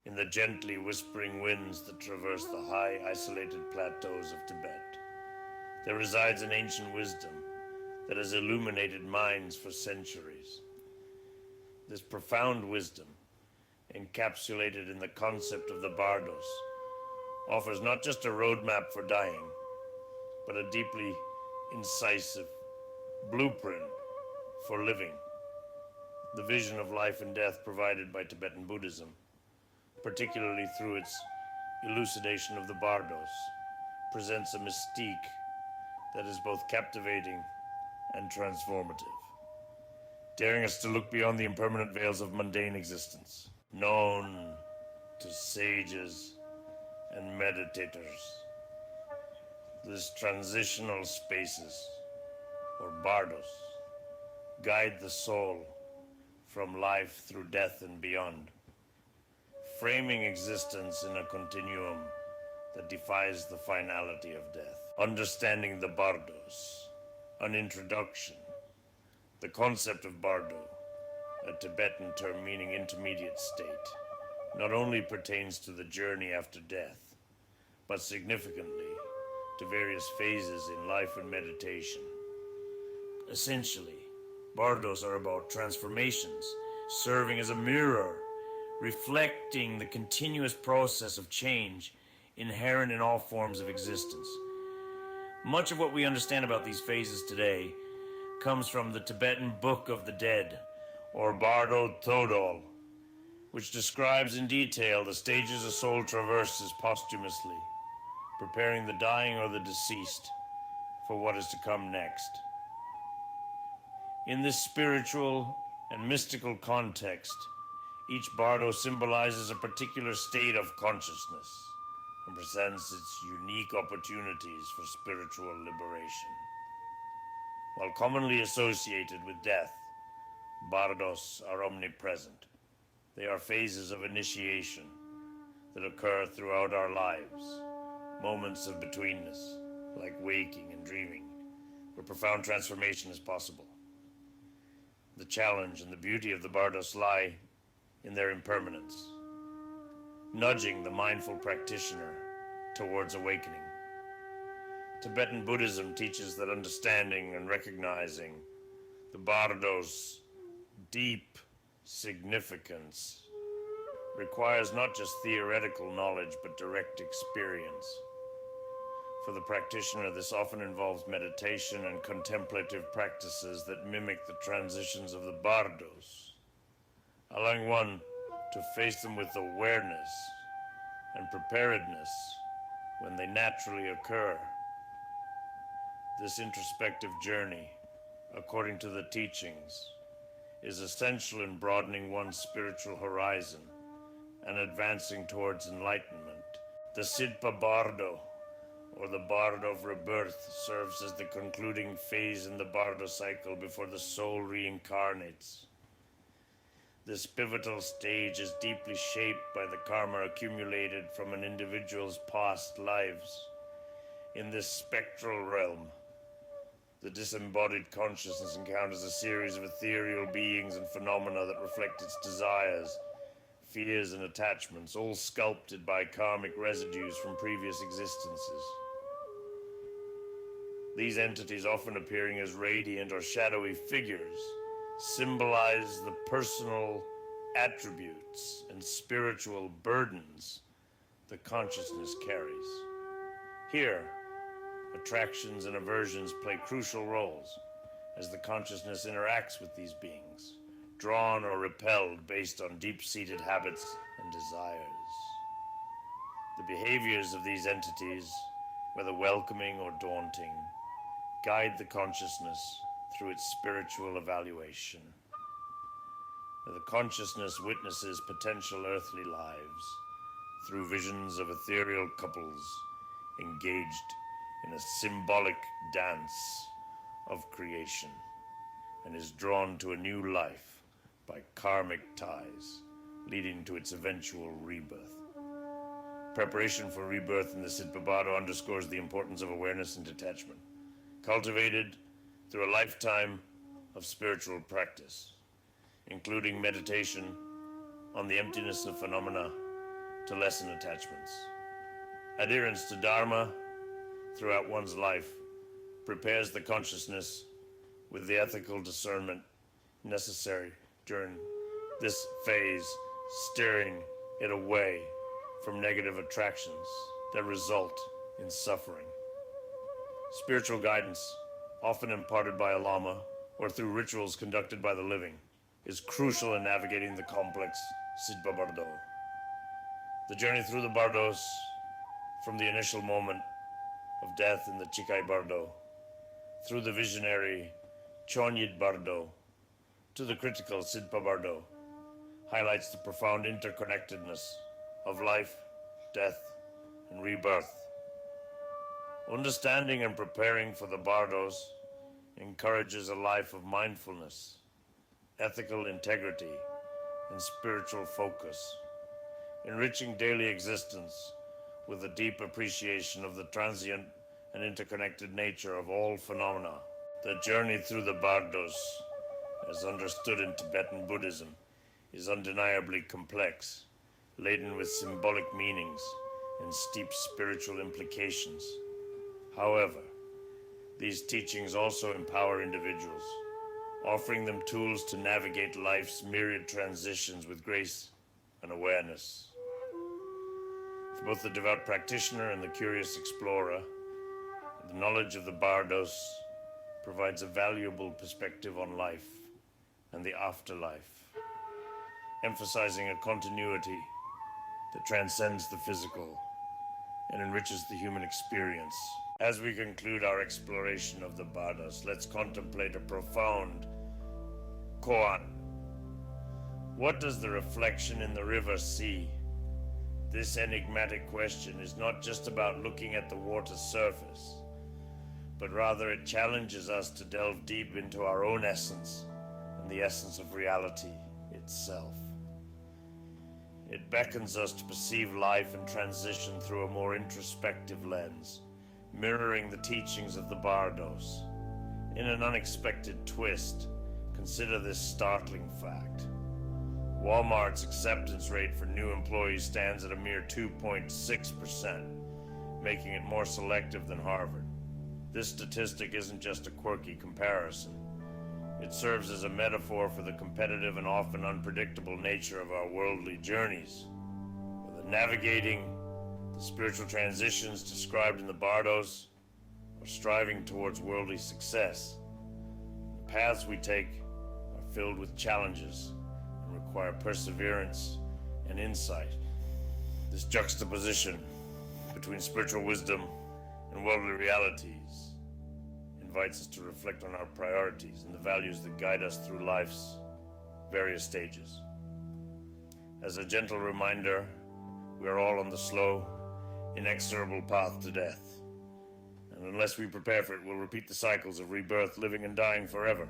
in the gently whispering winds that traverse the high, isolated plateaus of Tibet, there resides an ancient wisdom that has illuminated minds for centuries. This profound wisdom, encapsulated in the concept of the Bardos, offers not just a roadmap for dying, but a deeply incisive blueprint for living. The vision of life and death provided by Tibetan Buddhism, particularly through its elucidation of the Bardos, presents a mystique that is both captivating and transformative, daring us to look beyond the impermanent veils of mundane existence, known to sages and meditators. These transitional spaces, or Bardos, guide the soul from life through death and beyond, framing existence in a continuum that defies the finality of death. Understanding the Bardos, an introduction. The concept of Bardo, a Tibetan term meaning intermediate state, not only pertains to the journey after death, but significantly to various phases in life and meditation. Essentially, Bardos are about transformations, serving as a mirror, reflecting the continuous process of change inherent in all forms of existence. Much of what we understand about these phases today comes from the Tibetan Book of the Dead, or Bardo Thodol, which describes in detail the stages a soul traverses posthumously, preparing the dying or the deceased for what is to come next. In this spiritual and mystical context, each bardo symbolizes a particular state of consciousness and presents its unique opportunities for spiritual liberation. While commonly associated with death, bardos are omnipresent. They are phases of initiation that occur throughout our lives, moments of betweenness, like waking and dreaming, where profound transformation is possible. The challenge and the beauty of the bardos lie in their impermanence, nudging the mindful practitioner towards awakening. Tibetan Buddhism teaches that understanding and recognizing the bardos' deep significance requires not just theoretical knowledge but direct experience. For the practitioner, this often involves meditation and contemplative practices that mimic the transitions of the bardos, allowing one to face them with awareness and preparedness when they naturally occur. This introspective journey, according to the teachings, is essential in broadening one's spiritual horizon and advancing towards enlightenment. The Sidpa Bardo, or the Bardo of rebirth, serves as the concluding phase in the Bardo cycle before the soul reincarnates. This pivotal stage is deeply shaped by the karma accumulated from an individual's past lives. In this spectral realm, the disembodied consciousness encounters a series of ethereal beings and phenomena that reflect its desires, fears, and attachments, all sculpted by karmic residues from previous existences. These entities, often appearing as radiant or shadowy figures, symbolize the personal attributes and spiritual burdens the consciousness carries. Here, attractions and aversions play crucial roles as the consciousness interacts with these beings, drawn or repelled based on deep-seated habits and desires. The behaviors of these entities, whether welcoming or daunting, guide the consciousness through its spiritual evaluation. The consciousness witnesses potential earthly lives through visions of ethereal couples engaged in a symbolic dance of creation, and is drawn to a new life by karmic ties, leading to its eventual rebirth. Preparation for rebirth in the Sidpa Bardo underscores the importance of awareness and detachment, cultivated through a lifetime of spiritual practice, including meditation on the emptiness of phenomena to lessen attachments. Adherence to Dharma throughout one's life prepares the consciousness with the ethical discernment necessary during this phase, steering it away from negative attractions that result in suffering. Spiritual guidance, often imparted by a lama or through rituals conducted by the living, is crucial in navigating the complex Sidhpa Bardo. The journey through the Bardos, from the initial moment of death in the Chikai Bardo, through the visionary Chonyid Bardo, to the critical Sidhpa Bardo, highlights the profound interconnectedness of life, death, and rebirth. Understanding and preparing for the Bardos encourages a life of mindfulness, ethical integrity, and spiritual focus, enriching daily existence with a deep appreciation of the transient and interconnected nature of all phenomena. The journey through the Bardos, as understood in Tibetan Buddhism, is undeniably complex, laden with symbolic meanings and steep spiritual implications. However, these teachings also empower individuals, offering them tools to navigate life's myriad transitions with grace and awareness. For both the devout practitioner and the curious explorer, the knowledge of the Bardos provides a valuable perspective on life and the afterlife, emphasizing a continuity that transcends the physical and enriches the human experience. As we conclude our exploration of the Bardos, let's contemplate a profound koan. What does the reflection in the river see? This enigmatic question is not just about looking at the water's surface, but rather it challenges us to delve deep into our own essence and the essence of reality itself. It beckons us to perceive life and transition through a more introspective lens, mirroring the teachings of the Bardos. In an unexpected twist, consider this startling fact. Walmart's acceptance rate for new employees stands at a mere 2.6%, making it more selective than Harvard. This statistic isn't just a quirky comparison. It serves as a metaphor for the competitive and often unpredictable nature of our worldly journeys. Whether navigating the spiritual transitions described in the Bardos or striving towards worldly success, the paths we take are filled with challenges and require perseverance and insight. This juxtaposition between spiritual wisdom and worldly realities invites us to reflect on our priorities and the values that guide us through life's various stages. As a gentle reminder, we are all on the slow, inexorable path to death. And unless we prepare for it, we'll repeat the cycles of rebirth, living and dying forever.